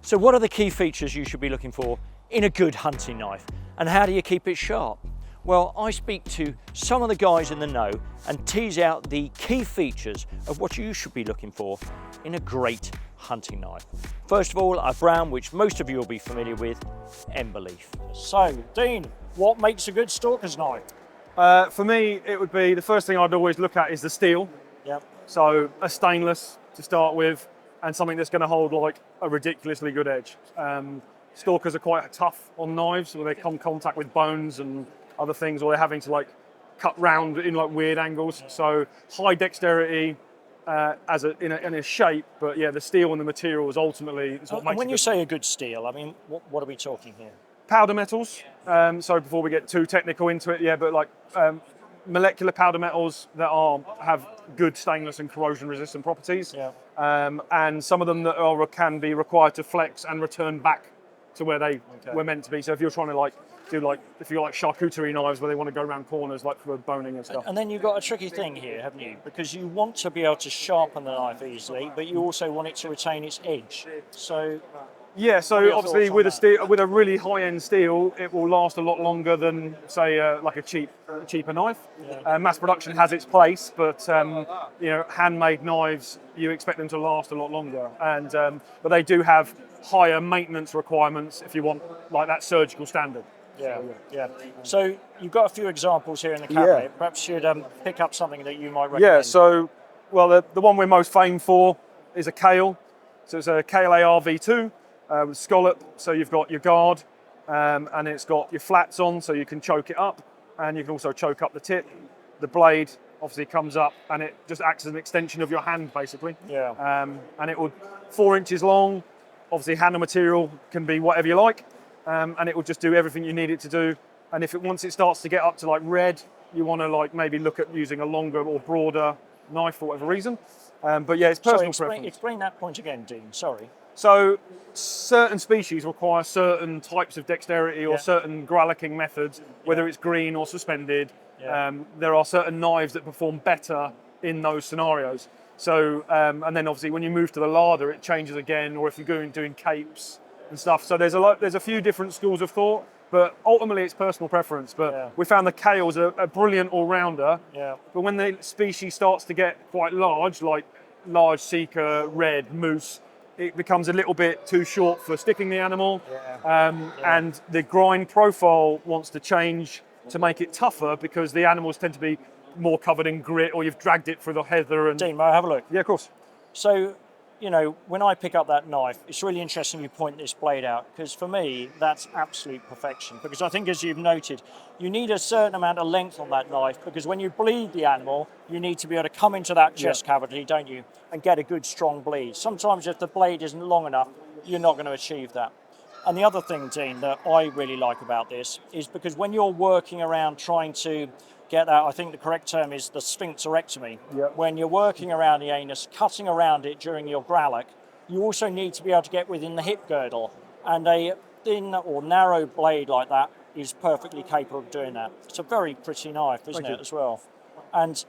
So what are the key features you should be looking for in a good hunting knife, and how do you keep it sharp? Well, I speak to some of the guys in the know and tease out the key features of what you should be looking for in a great hunting knife. First of all, a brand which most of you will be familiar with, Emberleaf. So, Dean, what makes a good stalker's knife? For me, it would be, the first thing I'd always look at is the steel. Yep. So a stainless to start with, and something that's going to hold like a ridiculously good edge. Stalkers are quite tough on knives, where they come in contact with bones and other things, or they're having to like cut round in like weird angles. So high dexterity in a shape, but yeah, the steel and the material is ultimately is what makes it. When you say a good steel, I mean, what are we talking here? Powder metals. So before we get too technical into it, yeah, but like molecular powder metals that have good stainless and corrosion resistant properties. Yeah. And some of them that can be required to flex and return back to where they were meant to be. So if you're trying to if you're like charcuterie knives where they want to go around corners like for boning and stuff. And then you've got a tricky thing here, haven't you? Because you want to be able to sharpen the knife easily, but you also want it to retain its edge. So yeah, so obviously with a really high-end steel, it will last a lot longer than say like a cheaper knife. Yeah. Mass production has its place, but handmade knives, you expect them to last a lot longer, and but they do have higher maintenance requirements if you want like that surgical standard. Yeah. So you've got a few examples here in the cabinet. Yeah. Perhaps you'd pick up something that you might recommend. Yeah. So the one we're most famed for is a Kale. So it's a Kale AR V2. With scallop, so you've got your guard, and it's got your flats on, so you can choke it up, and you can also choke up the tip. The blade obviously comes up, and it just acts as an extension of your hand, basically. Yeah. And it will 4 inches long. Obviously, handle material can be whatever you like, and it will just do everything you need it to do. And once it starts to get up to like red, you want to like maybe look at using a longer or broader knife for whatever reason. But yeah, it's personal preference. Explain that point again, Dean. Sorry. So certain species require certain types of dexterity or certain gralloching methods, whether it's green or suspended. Yeah. There are certain knives that perform better in those scenarios. So, and then obviously when you move to the larder, it changes again, or if you're doing capes and stuff. So there's a few different schools of thought, but ultimately it's personal preference. But we found the Kale's a brilliant all-rounder. Yeah. But when the species starts to get quite large, like large Sika, red, moose, it becomes a little bit too short for sticking the animal, and the grind profile wants to change to make it tougher because the animals tend to be more covered in grit, or you've dragged it through the heather. And Dean, may I have a look? Yeah, of course. So, when I pick up that knife, it's really interesting you point this blade out, because for me, that's absolute perfection. Because I think, as you've noted, you need a certain amount of length on that knife, because when you bleed the animal, you need to be able to come into that chest cavity, don't you, and get a good strong bleed. Sometimes if the blade isn't long enough, you're not going to achieve that. And the other thing, Dean, that I really like about this is because when you're working around trying to get that, I think the correct term is the sphincterectomy. Yep. When you're working around the anus, cutting around it during your gralloch, you also need to be able to get within the hip girdle. And a thin or narrow blade like that is perfectly capable of doing that. It's a very pretty knife, isn't it, as well? And,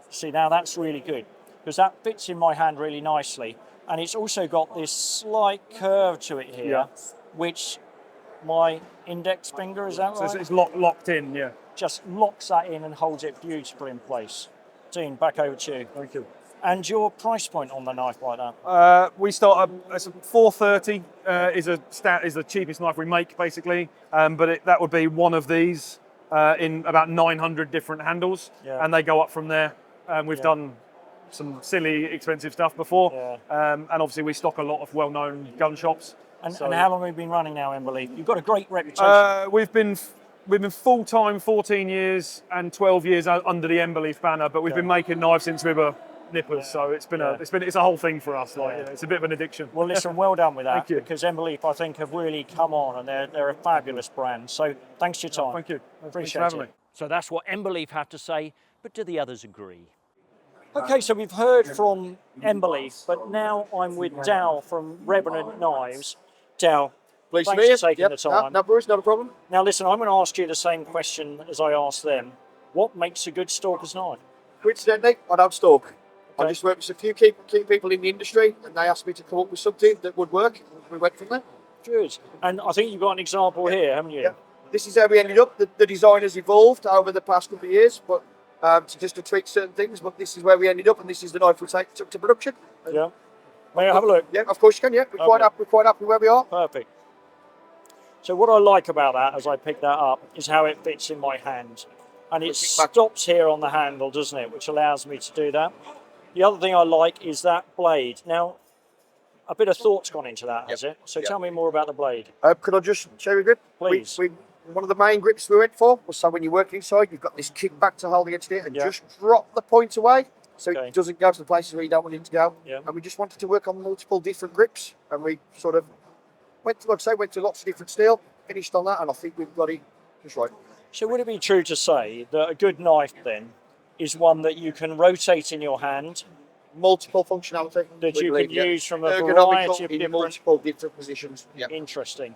see, now that's really good, because that fits in my hand really nicely. And it's also got this slight curve to it here, which my index finger, is that right? So it's locked in, yeah. Just locks that in and holds it beautifully in place. Dean, back over to you. Thank you. And your price point on the knife like that? We start at $430 is the cheapest knife we make, basically. But that would be one of these in about 900 different handles, and they go up from there. We've done some silly, expensive stuff before, and obviously we stock a lot of well-known gun shops. And how long have you been running now, Emberleaf? You've got a great reputation. We've been full-time 14 years and 12 years under the Emberleaf banner, but we've been making knives since we were nippers, so it's a whole thing for us. It's a bit of an addiction. Well, listen, well done with that. Thank you. Because Emberleaf, I think, have really come on, and they're a fabulous brand. So thanks for your time. Thank you. Appreciate it. So that's what Emberleaf have to say, but do the others agree? Okay, so we've heard from Emberleaf, but now I'm with Dal from Revenant Knives. Dal, Pleased to Thanks meet for you. taking the time. No, Bruce, not a problem. Now, listen, I'm going to ask you the same question as I asked them. What makes a good stalker's knife? Coincidentally, I don't stalk. I Okay. just work with a few key people in the industry, and they asked me to come up with something that would work. We went from there. Good. And I think you've got an example here, haven't you? Yeah. This is how we ended up. The design has evolved over the past couple of years, but to tweak certain things. But this is where we ended up, and this is the knife we took to production. Yeah. May I have a look? Yeah, of course you can. Yeah, we're quite happy where we are. Perfect. So what I like about that, as I pick that up, is how it fits in my hand. And it stops here on the handle, doesn't it? Which allows me to do that. The other thing I like is that blade. Now, a bit of thought's gone into that, has it? So tell me more about the blade. Could I just show you a grip? Please. One of the main grips we went for was so when you're working inside, you've got this kickback to hold against it and just drop the point away so it doesn't go to the places where you don't want it to go. Yeah. And we just wanted to work on multiple different grips, and we sort of went to lots of different steel, finished on that, and I think we've got it just right. So would it be true to say that a good knife then is one that you can rotate in your hand, Multiple functionality that you can use from a ergonomical variety of in different... multiple different positions. Yeah. Interesting.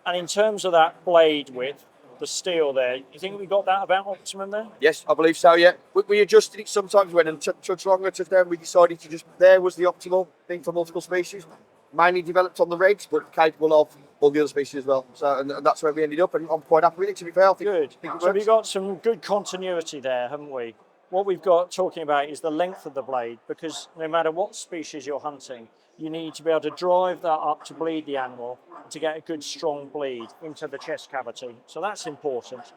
And in terms of that blade width, the steel there, you think we got that about optimum there? Yes, I believe so, yeah. We adjusted it sometimes when and touch longer, touch down, we decided to just, there was the optimal thing for multiple species. Mainly developed on the regs, but capable of all the other species as well. So, and that's where we ended up, and I'm quite happy with it, to be fair. I think, Good. I think it So works. we've got some good continuity there, haven't we? What we've got talking about is the length of the blade, because no matter what species you're hunting, you need to be able to drive that up to bleed the animal to get a good strong bleed into the chest cavity. So that's important.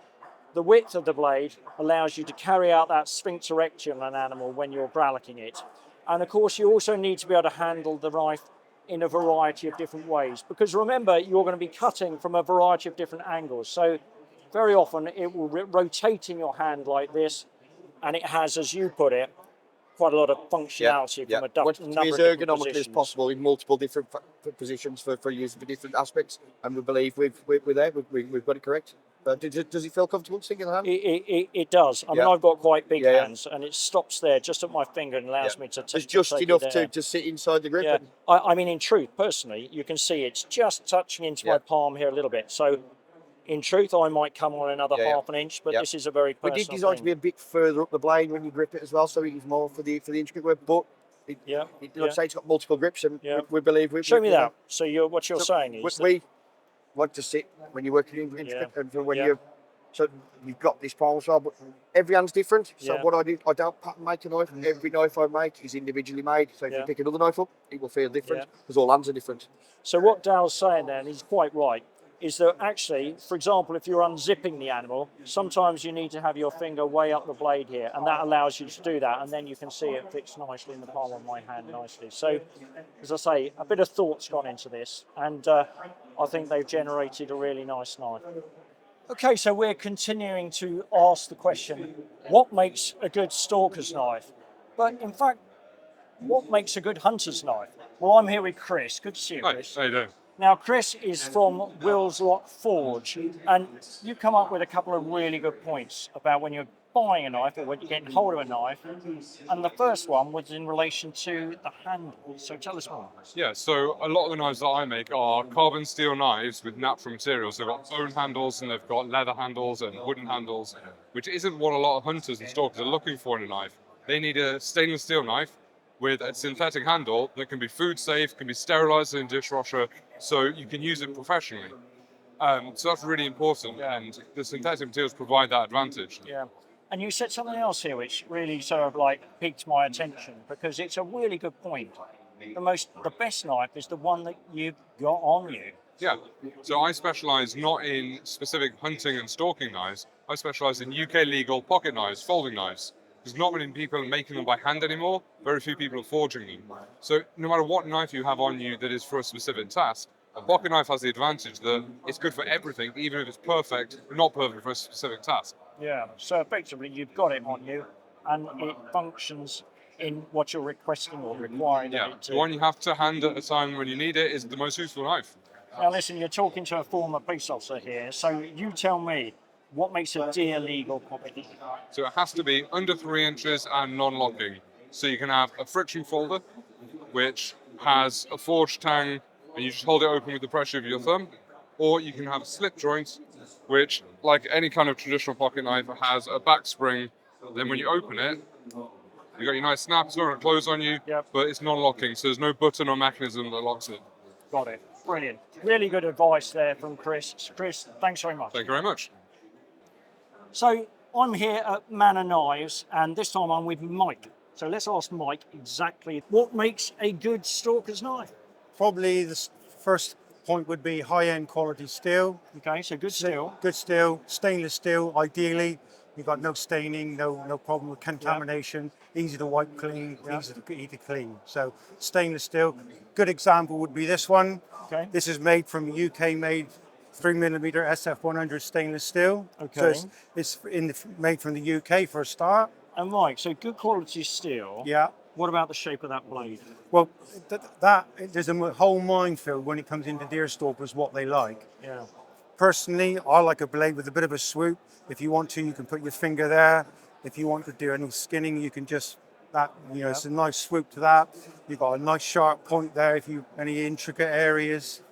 The width of the blade allows you to carry out that sphincterectomy on an animal when you're gralloching it. And of course, you also need to be able to handle the knife in a variety of different ways, because remember, you're going to be cutting from a variety of different angles. So very often it will rotate in your hand like this, and it has, as you put it, quite a lot of functionality from a number of to be as different ergonomically as positions. possible in multiple different positions for use for different aspects, and we believe we're there. We've got it correct. Does it feel comfortable sticking in the hand? It does. I mean, I've got quite big hands, and it stops there just at my finger and allows me to take It's just enough it there. to sit inside the grip. Yeah, I mean, in truth, personally, you can see it's just touching into my palm here a little bit. So, in truth, I might come on another half an inch, but this is a very personal We did design thing. to be a bit further up the blade when you grip it as well, so it is more for the intricate grip. But like I say, it's got multiple grips, and we believe we Show me that. So what you're saying is we want to sit when you're working in intricate, and for when you're. So you've got this palm as well, but every hand's different. So what I do, I don't pattern make a knife. Every knife I make is individually made. So if you pick another knife up, it will feel different because all hands are different. So what Dale's saying then, he's quite right, is that actually, for example, if you're unzipping the animal, sometimes you need to have your finger way up the blade here, and that allows you to do that, and then you can see it fits nicely in the palm of my hand nicely. So, as I say, a bit of thought's gone into this, and I think they've generated a really nice knife. Okay, so we're continuing to ask the question, what makes a good stalker's knife? But in fact, what makes a good hunter's knife? Well, I'm here with Chris. Good to see you, Chris. How you doing? Now, Chris is from Wilslock Forge, and you come up with a couple of really good points about when you're buying a knife or when you're getting hold of a knife. And the first one was in relation to the handle. So tell us more. Yeah, so a lot of the knives that I make are carbon steel knives with natural materials. They've got bone handles and they've got leather handles and wooden handles, which isn't what a lot of hunters and stalkers are looking for in a knife. They need a stainless steel knife with a synthetic handle that can be food safe, can be sterilized in a dishwasher, so you can use it professionally. So that's really important, and the synthetic materials provide that advantage. Yeah. And you said something else here which really sort of like piqued my attention, because it's a really good point. The best knife is the one that you've got on you. Yeah, so I specialise not in specific hunting and stalking knives, I specialise in UK legal pocket knives, folding knives. Because not many people are making them by hand anymore, very few people are forging them. So no matter what knife you have on you that is for a specific task, a pocket knife has the advantage that it's good for everything, even if it's perfect, but not perfect for a specific task. Yeah, so effectively you've got it on you and it functions in what you're requesting or requiring. Yeah, it to. the one you have to hand at a time when you need it is the most useful knife. Now listen, you're talking to a former police officer here, so you tell me, what makes a deer legal pocket knife? So it has to be under 3 inches and non-locking. So you can have a friction folder, which has a forged tang, and you just hold it open with the pressure of your thumb. or you can have a slip joint, which, like any kind of traditional pocket knife, has a back spring. Then when you open it, you got your nice snap. It's not going to close on you, but it's non-locking, so there's no button or mechanism that locks it. Got it. Brilliant. Really good advice there from Chris. Chris, thanks very much. Thank you very much. So I'm here at Manor Knives, and this time I'm with Mike. So let's ask Mike exactly what makes a good stalker's knife. Probably the first point would be high-end quality steel. Okay, so good steel. Good steel, stainless steel, ideally. You've got no staining, no problem with contamination, easy to wipe clean, easy to clean. So stainless steel. Good example would be this one. Okay. This is made from UK-made 3mm SF100 stainless steel. Okay. So it's made from the UK for a start. And Mike, so good quality steel. Yeah. What about the shape of that blade? Well, there's a whole minefield when it comes into deer stalkers, what they like. Yeah. Personally, I like a blade with a bit of a swoop. If you want to, you can put your finger there. If you want to do any skinning, you can just, it's a nice swoop to that. You've got a nice sharp point there if you, any intricate areas.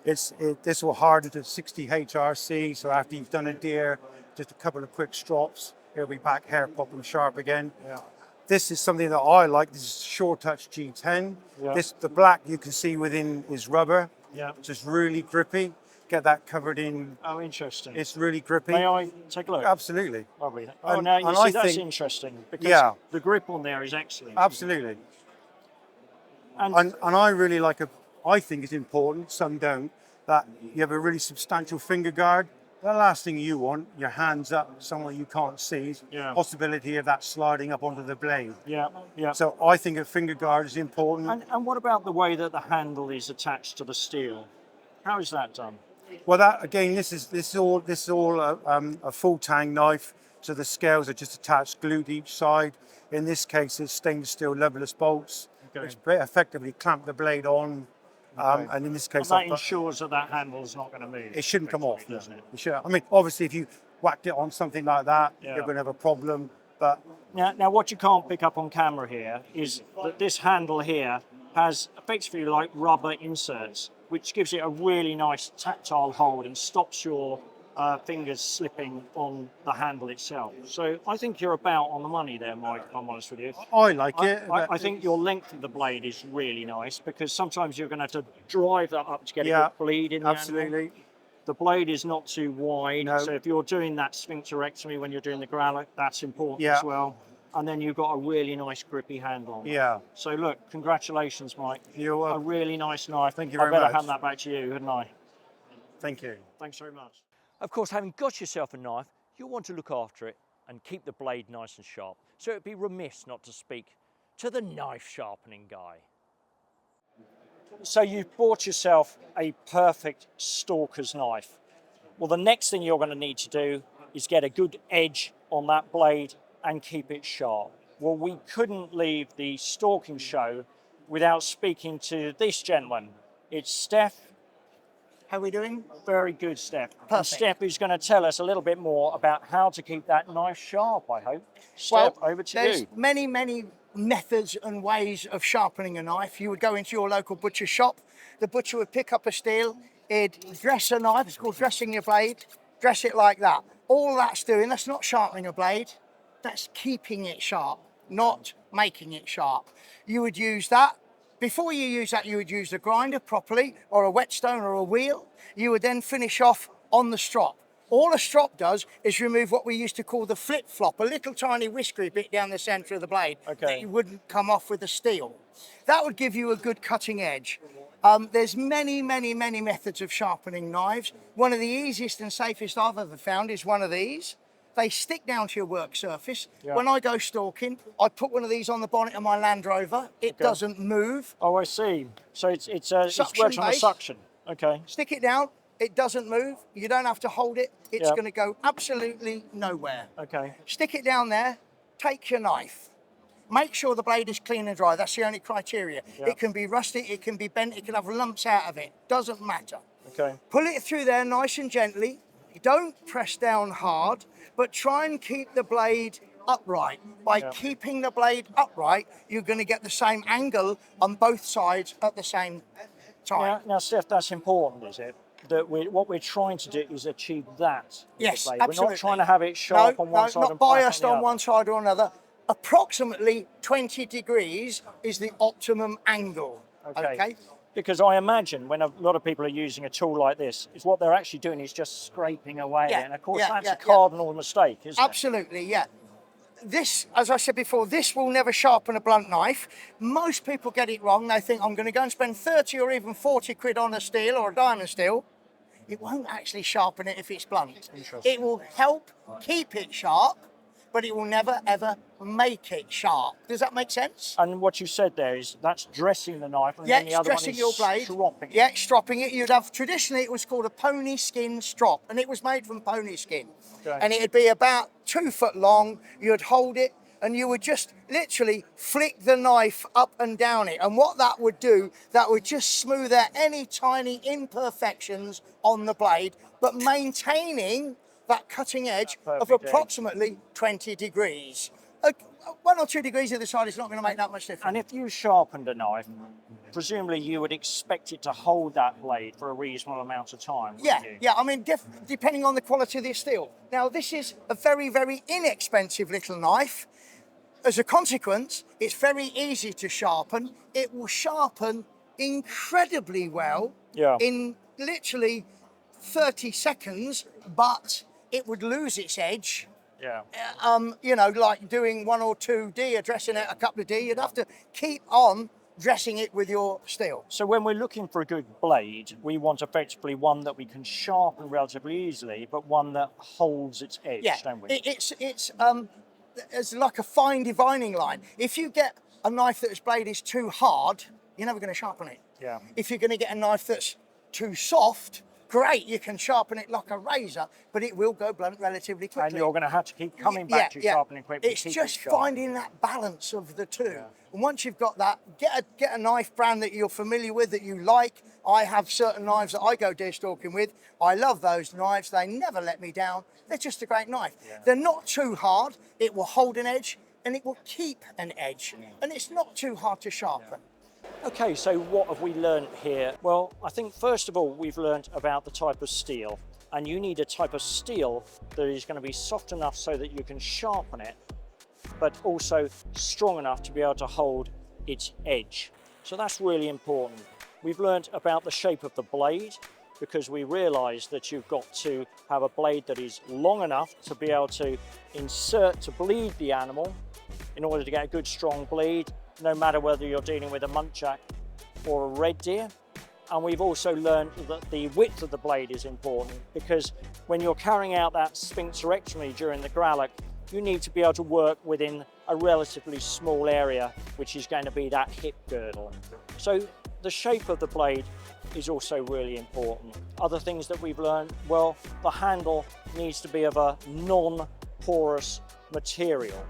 This will harden to 60 HRC, so after you've done a deer, just a couple of quick strops, it'll be back hair popping sharp again. Yeah. This is something that I like. This is Sure Touch G10. Yeah. The black you can see within is rubber. Yeah. It's just really grippy. Get that covered in. Oh, interesting. It's really grippy. May I take a look? Absolutely. Lovely. And Now you I see that's think- interesting because the grip on there is excellent. Absolutely. And And I really like I think it's important, some don't, that you have a really substantial finger guard. The last thing you want, your hands up somewhere you can't see, possibility of that sliding up onto the blade. yeah. So I think a finger guard is important. And what about the way that the handle is attached to the steel? How is that done? Well, that again, this is all a full tang knife. So the scales are just attached, glued each side. In this case, it's stainless steel leverless bolts, which effectively clamp the blade on. And in this case, And that ensures that that handle is not going to move. it shouldn't come off, doesn't it? It should. I mean, obviously, if you whacked it on something like that, Yeah. you're going to have a problem. But Now, what you can't pick up on camera here is that this handle here has effectively like rubber inserts, which gives it a really nice tactile hold and stops your fingers slipping on the handle itself. So I think you're about on the money there, Mike, if I'm honest with you. I like it. I think your length of the blade is really nice because sometimes you're going to have to drive that up to get a Yeah, good bleed in the handle. absolutely. The blade is not too wide, No. so if you're doing that sphincterectomy when you're doing the growler, that's important Yeah. as well. And then you've got a really nice grippy handle. Yeah. So look, congratulations, Mike. You're A welcome. really nice knife. Thank you I very better much. hand that back to you, hadn't I? Thank you. Thanks very much. Of course, having got yourself a knife, you'll want to look after it and keep the blade nice and sharp. So it'd be remiss not to speak to the knife sharpening guy. So you've bought yourself a perfect stalker's knife. Well, the next thing you're going to need to do is get a good edge on that blade and keep it sharp. Well, we couldn't leave the stalking show without speaking to this gentleman. It's Steph. How are we doing? Very good, Steph. And Perfect. Steph is going to tell us a little bit more about how to keep that knife sharp, I hope. Steph, over to there's you. many methods and ways of sharpening a knife. You would go into your local butcher shop. The butcher would pick up a steel. He'd dress a knife. It's called dressing your blade. Dress it like that. All that's doing, that's not sharpening a blade. That's keeping it sharp, not making it sharp. You would use that. Before you use that, you would use the grinder properly, or a whetstone or a wheel. You would then finish off on the strop. All a strop does is remove what we used to call the flip-flop, a little tiny whiskery bit down the centre of the blade that you wouldn't come off with the steel. That would give you a good cutting edge. There's many methods of sharpening knives. One of the easiest and safest I've ever found is one of these. They stick down to your work surface. Yeah. When I go stalking, I put one of these on the bonnet of my Land Rover. It doesn't move. Oh, I see. So it's works on a Suction-based. suction. Okay. Stick it down. It doesn't move. You don't have to hold it. It's Yeah. going to go absolutely nowhere. Okay. Stick it down there. Take your knife. Make sure the blade is clean and dry. That's the only criteria. Yeah. It can be rusty. It can be bent. It can have lumps out of it. Doesn't matter. Okay. Pull it through there nice and gently. Don't press down hard, but try and keep the blade upright. By keeping the blade upright, you're going to get the same angle on both sides at the same time. Now, Steph, that's important, is it? that what we're trying to do is achieve that. with the Yes, blade. absolutely. We're not trying to have it sharp on one side not and flat biased on the on other. one side or another. Approximately 20 degrees is the optimum angle. Okay. Because I imagine when a lot of people are using a tool like this, is what they're actually doing is just scraping away Yeah, at it. And of course, yeah, that's yeah, a cardinal mistake, isn't it? Absolutely, yeah. This, as I said before, this will never sharpen a blunt knife. Most people get it wrong. They think I'm going to go and spend 30 or even 40 quid on a steel or a diamond steel. It won't actually sharpen it if it's blunt. It will help keep it sharp, but it will never ever make it sharp. Does that make sense? And what you said there is that's dressing the knife, and Yeah, then the other one dressing is your blade. stropping it. Yeah, stropping it. You'd have, traditionally it was called a pony skin strop, and it was made from pony skin. Okay. And it'd be about 2 foot long. You'd hold it and you would just literally flick the knife up and down it. And what that would do, that would just smooth out any tiny imperfections on the blade, but maintaining that cutting edge of perfect edge. approximately 20 degrees. 1 or 2 degrees either side is not going to make that much difference. And if you sharpened a knife, presumably you would expect it to hold that blade for a reasonable amount of time, wouldn't Yeah, you? yeah. I mean, depending on the quality of the steel. Now, this is a very, very inexpensive little knife. As a consequence, it's very easy to sharpen. It will sharpen incredibly well in literally 30 seconds, but it would lose its edge. Yeah. You know, like doing 1 or 2D, dressing it a couple of D, you'd have to keep on dressing it with your steel. So when we're looking for a good blade, we want effectively one that we can sharpen relatively easily, but one that holds its edge, Yeah, don't we? it's like a fine divining line. If you get a knife that its blade is too hard, you're never going to sharpen it. Yeah. If you're going to get a knife that's too soft, great, you can sharpen it like a razor, but it will go blunt relatively quickly. And you're going to have to keep coming back to sharpening quickly. It's just finding that balance of the two. Yeah. And once you've got that, get a knife brand that you're familiar with, that you like. I have certain knives that I go deer stalking with. I love those knives. They never let me down. They're just a great knife. Yeah. They're not too hard. It will hold an edge and it will keep an edge. Yeah. And it's not too hard to sharpen. Yeah. Okay, so what have we learned here? Well, I think first of all, we've learned about the type of steel. And you need a type of steel that is going to be soft enough so that you can sharpen it, but also strong enough to be able to hold its edge. So that's really important. We've learned about the shape of the blade, because we realize that you've got to have a blade that is long enough to be able to insert to bleed the animal in order to get a good strong bleed, no matter whether you're dealing with a muntjac or a red deer. And we've also learned that the width of the blade is important, because when you're carrying out that sphincterectomy during the gralloch, you need to be able to work within a relatively small area, which is going to be that hip girdle. So the shape of the blade is also really important. Other things that we've learned, well, the handle needs to be of a non-porous material.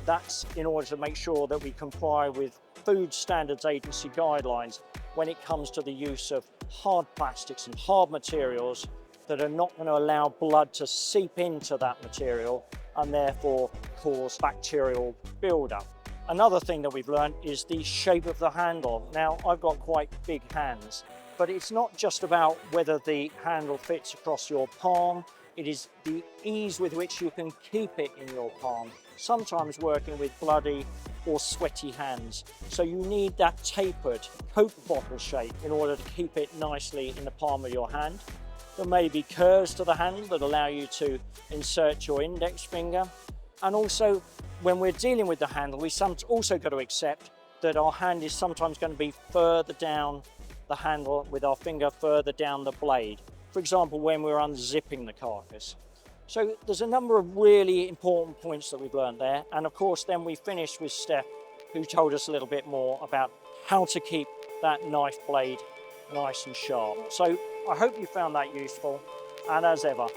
That's in order to make sure that we comply with Food Standards Agency guidelines when it comes to the use of hard plastics and hard materials that are not going to allow blood to seep into that material and therefore cause bacterial buildup. Another thing that we've learned is the shape of the handle. Now, I've got quite big hands, but it's not just about whether the handle fits across your palm, it is the ease with which you can keep it in your palm, sometimes working with bloody or sweaty hands. So you need that tapered Coke bottle shape in order to keep it nicely in the palm of your hand. There may be curves to the handle that allow you to insert your index finger. And also, when we're dealing with the handle, we also got to accept that our hand is sometimes going to be further down the handle with our finger further down the blade. For example, when we're unzipping the carcass. So there's a number of really important points that we've learned there. And of course, then we finished with Steph, who told us a little bit more about how to keep that knife blade nice and sharp. So I hope you found that useful. And as ever,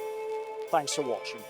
thanks for watching.